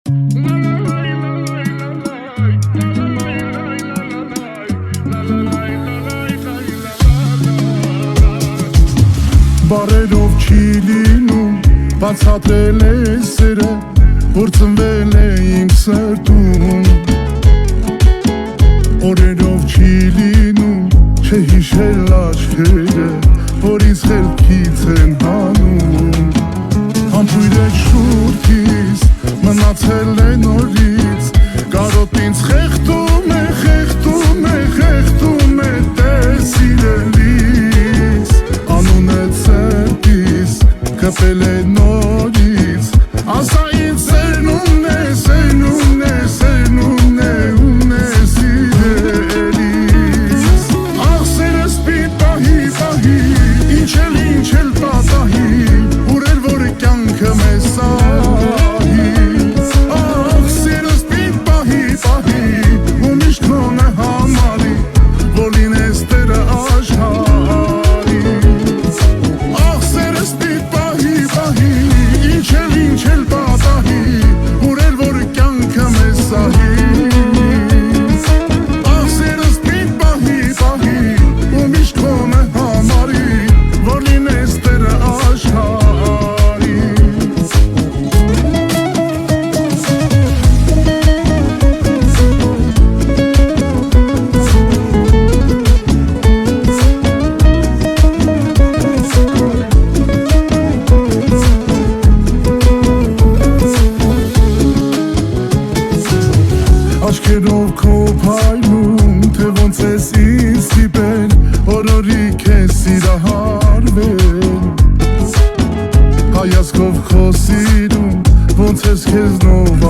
Բարերով չի լինում, բացատրել է սերը, որ ծնվել է իմ սրտում։ Օրերով չի լինում, չհիշել աչքերը, որ ինձ խելքից են հանում։ Համբույր է շուրթից, մնացել է նորից, կարոտ ինձ խեղդում է, խեղդում է, խեղդում է տեր սիրելիս, անուն է ծերտիս, կպել է նորից, ասա ինձ սերնումն է, սերնումն է, սերնումն է, ուն է սիրելիս։ Աղ սերս պիտ պահի, պահի, ինչ էլ պատահի, ուրել որ կյանքը մեզ սահի։ Աղ սերս պիտ պահի, պահի, ու միշտ քոնը համարի, որ լինես տերը աշխարհի։ Աղ սերս պիտ պահի, պահի, ինչ էլ պատահի, ուրել որ կյանքը մեզ սահի։ Աղ սերս պիտ պահի, պահի, ու միշտ քոնը համարի, որ լինես տերը աշխարհի։ Աչքերով քո փայլում, թե ոնց ես ինձ ստիպել, օրորի քեզ սիրահարվել։ Հայացքով քո սիրում, ոնց ես քեզնով